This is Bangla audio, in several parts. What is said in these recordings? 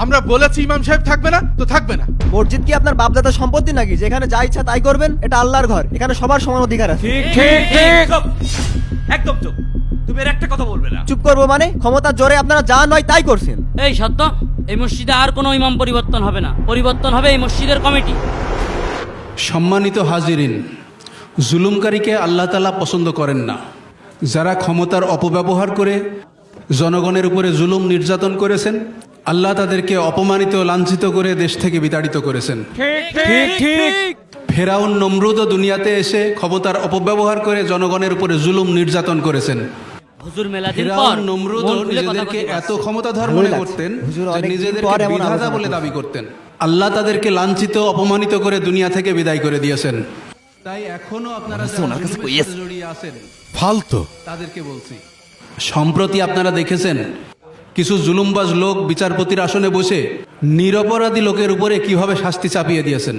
আমরা বলেছি ইমাম সাহেব থাকবে না তো থাকবে না। মসজিদ কি আপনার বাপদাদার সম্পত্তি নাকি যেখানে যা ইচ্ছা তাই করবেন? এটা আল্লাহর ঘর, এখানে সবার সমান অধিকার আছে। চুপ, একদম চুপ। তুমি এর একটা কথা বলবে না। চুপ করবো মানে? ক্ষমতার জোরে আপনারা যা নয় তাই করছেন। এই সত্য, এই মসজিদে আর কোনো ইমাম পরিবর্তন হবে না, পরিবর্তন হবে এই মসজিদের কমিটি। সম্মানিত হাজিরিন, জুলুমকারীকে আল্লাহ তাআলা পছন্দ করেন না। যারা ক্ষমতার অপব্যবহার করে জনগণের উপরে জুলুম নির্যাতন করেছেন, আল্লাহ তাদেরকে অপমানিত লাঞ্ছিত করে দেশ থেকে বিতাড়িত করেছেন। ফেরাউন নমরুদও দুনিয়াতে এসে ক্ষমতার অপব্যবহার করে জনগণের উপরে জুলুম নির্যাতন করেছেন। হুজুর মেলাদিন পর ফেরাউন নমরুদও মন খুলে কথা নিজেদেরকে বলতে এত পারছে। ক্ষমতাধর ভালোই মনে লাগছে। করতেন হুজুর যে অনেকদিন নিজেদেরকে পর এমন বিধাতা আলোচনা বলে করছেন। দাবি করতেন। আল্লাহ তাদেরকে লাঞ্ছিত অপমানিত করে দুনিয়া থেকে বিদায় করে দিয়েছেন। তাই এখনো আপনারা যারা জুলুমের সাথে জড়িয়ে আছেন ফালতু। তাদেরকে বলছি, সম্প্রতি আপনারা দেখেছেন কিছু জুলুমবাজ লোক বিচারপতির আসনে বসে নিরপরাধী লোকের উপরে কিভাবে শাস্তি চাপিয়ে দিয়েছেন।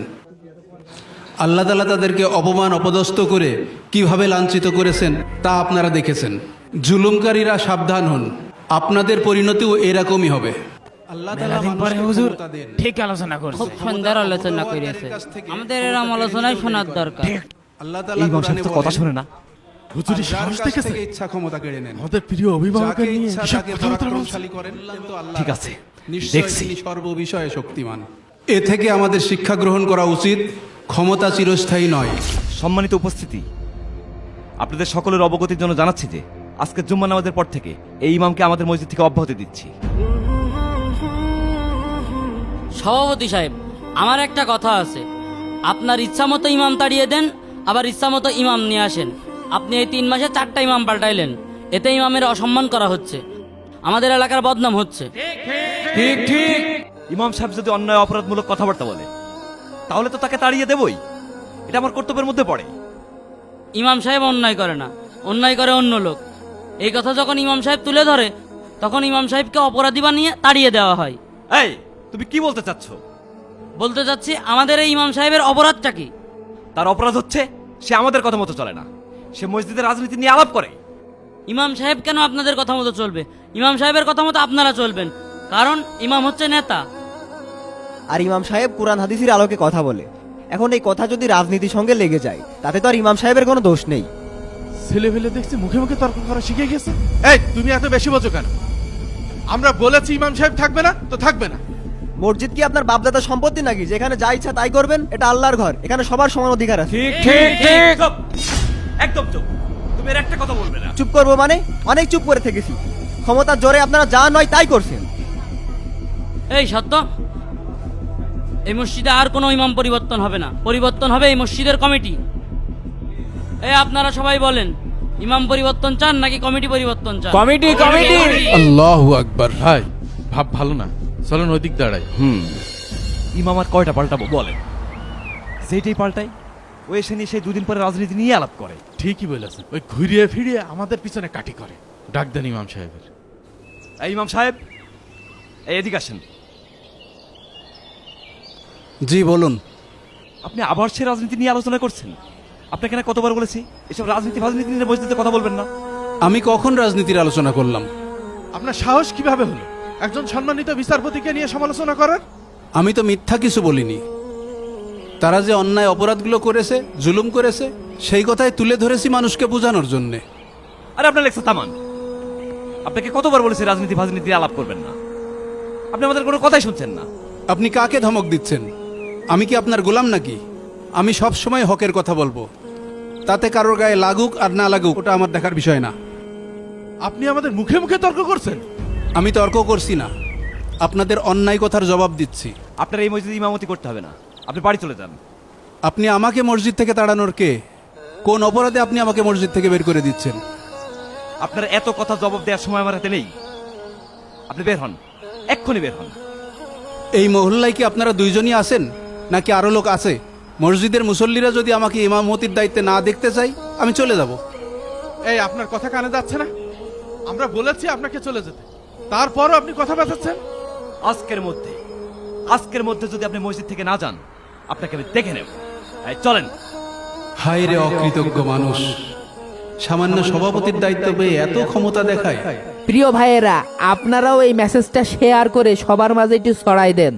আল্লাহ তাআলা তাদেরকে অপমান অপদস্থ করে কিভাবে লাঞ্ছিত করেছেন তা আপনারা দেখেছেন। জুলুমকারীরা সাবধান হন, আপনাদের পরিণতিও এরকমই হবে। আল্লাহ তাআলা মানুষকে ক্ষমতা দেন। ঠিক আলোচনা করছে। খুব সুন্দর আলোচনা করেছে, আমাদের এরম আলোচনায় শোনার দরকার। আল্লাহ তাআলা কোরআনে কথা বলেন, শুনে না। হুজুরি যার সাহস কাছ দেখেছে থেকে ইচ্ছা ক্ষমতা কেড়ে নেন, আমাদের প্রিয় অভিভাবকের যাকে নিয়ে ইচ্ছা এসব তাকে কথাবার্তা বলছে। পরাক্রমশালী করেন, কিন্তু আল্লাহ ঠিক আছে, নিশ্চয়ই দেখছি। তিনি সর্ববিষয়ে শক্তিমান। এ থেকে আমাদের শিক্ষা গ্রহণ করা উচিত, ক্ষমতা চিরস্থায়ী নয়। সম্মানিত উপস্থিতি, আপনাদের সকলের অবগতির জন্য জানাচ্ছি যে আজকের জুম্মা নামাজের পর থেকে এই ইমামকে আমাদের মসজিদ থেকে অব্যাহতি দিচ্ছি। সভাপতি সাহেব, আমার একটা কথা আছে, আপনার ইচ্ছা মতো ইমাম তাড়িয়ে দেন, আবার ইচ্ছা মতো ইমাম নিয়ে আসেন। আপনি এই 3 মাসে 4টা ইমাম পাল্টাইলেন, এতে ইমামের অসম্মান করা হচ্ছে, আমাদের এলাকার বদনাম হচ্ছে। ঠিক ঠিক। ইমাম সাহেব যদি অন্যায় অপরাধমূলক কথাবার্তা বলে তাহলে তো তাকে তাড়িয়ে দেবই, এটা আমার কর্তব্যের মধ্যে পড়ে। ইমাম সাহেব অন্যায় করে না, অন্যায় করে অন্য লোক। এই কথা যখন ইমাম সাহেব তুলে ধরে তখন ইমাম সাহেবকে অপরাধী বানিয়ে তাড়িয়ে দেওয়া হয়। এই, তুমি কি বলতে চাচ্ছ? বলতে চাচ্ছি, আমাদের এই ইমাম সাহেবের অপরাধটা কি? তার অপরাধ হচ্ছে সে আমাদের কথা মতো চলে না, সে মসজিদের রাজনীতি নিয়ে আলাপ করে। ইমাম সাহেব কেন আপনাদের কথা মতো চলবে? ইমাম সাহেবের কথা মতো আপনারা চলবেন, কারণ ইমাম হচ্ছে নেতা। আর ইমাম সাহেব কোরআন হাদিসের আলোকে কথা বলে। এখন এই কথা যদি রাজনীতির সঙ্গে লেগে যায় তাতে তো আর ইমাম সাহেবের কোনো দোষ নেই। ছেলে ফেলে দেখছি মুখে মুখে তর্ক করা শিখে গেছে। এই তুমি এত বেশি বোঝো কেন? আমরা বলেছি ইমাম সাহেব থাকবে না তো থাকবে না। মসজিদ কি আপনার বাপদাদার সম্পত্তি নাকি যেখানে যা ইচ্ছা তাই করবেন? এটা আল্লাহর ঘর, এখানে সবার সমান অধিকার আছে। চুপ, একদম চুপ। তুমি এর একটা কথা বলবে না। চুপ করবো মানে? অনেক চুপ করে থেকেছি। ক্ষমতার জোরে আপনারা যা নয় তাই করছেন। এই সত্য, এই মসজিদে আর কোনো ইমাম পরিবর্তন হবে না, পরিবর্তন হবে এই মসজিদের কমিটি। এই আপনারা সবাই বলেন, ইমাম পরিবর্তন চান নাকি কমিটি পরিবর্তন চান? কমিটি। আল্লাহু আকবার। ভাই ভাব ভালো না, চলেন ওইদিক দাঁড়াই। ইমাম আর কয়টা পাল্টাবো বলেন? যেটাই পাল্টাই ও এসে নিয়ে সেই 2 দিন পরে রাজনীতি নিয়ে আলাপ করে। ঠিকই বলেছেন, ওই ঘুরিয়ে ফিরিয়ে আমাদের পিছনে কাটি করে। ডাক দেন ইমাম সাহেবের। এই ইমাম সাহেব, এই এদিকে আসেন। জি বলুন। আপনি আবার সে রাজনীতি নিয়ে আলোচনা করছেন? আপনাকে না কতবার বলেছি এসব রাজনীতি নিয়ে মসজিদে কথা বলবেন না। আমি কখন রাজনীতির আলোচনা করলাম? আপনার সাহস কিভাবে হলো একজন সম্মানিত বিচারপতিকে নিয়ে সমালোচনা করার? আমি তো মিথ্যা কিছু বলিনি। তারা যে অন্যায় অপরাধগুলো করেছে, জুলুম করেছে, সেই কথাই তুলে ধরেছি মানুষকে বোঝানোর জন্যে। আরে আপনার লেখা থামান। আপনাকে কতবার বলেছি রাজনীতি নিয়ে আলাপ করবেন না, আপনি আমাদের কোনো কথাই শুনছেন না। আপনি কাকে ধমক দিচ্ছেন? আমি কি আপনার গোলাম নাকি? আমি সব সময় হকের কথা বলবো, তাতে কারোর গায়ে লাগুক আর না লাগুক ওটা আমার দেখার বিষয় না। আপনি আমাদের মুখে মুখে তর্ক করছেন। আমি তর্ক করছি না, আপনাদের অন্যায় কথার জবাব দিচ্ছি। আপনার এই মসজিদে ইমামতি করতে হবে না, আপনি বাড়ি চলে যান। আপনি আমাকে মসজিদ থেকে তাড়ানোর কে? কোন অপরাধে আপনি আমাকে মসজিদ থেকে বের করে দিচ্ছেন? আপনার এত কথা জবাব দেওয়ার সময় আমার হাতে নেই। আপনি বের হন, এক্ষুনি বের হন। এই মহল্লায় কি আপনারা দুইজনই আছেন নাকি আরো লোক আছে? মসজিদের মুসল্লিরা যদি আমাকে ইমামতির দায়িত্বে না দেখতে চাই আমি চলে যাব। এই আপনার কথা কানে যাচ্ছে না? আমরা বলেছি আপনাকে চলে যেতে, তারপরও আপনি কথা বাঁচাচ্ছেন। আজকের মধ্যে যদি আপনি মসজিদ থেকে না যান আপনাকে আমি দেখে নেব। এই চলেন। হায় রে অকৃতজ্ঞ মানুষ, সামান্য সভাপতির দায়িত্ব পেয়ে এত ক্ষমতা দেখায়। প্রিয় ভাইয়েরা, আপনারাও এই মেসেজটা শেয়ার করে সবার মাঝে একটু ছড়াই দেন।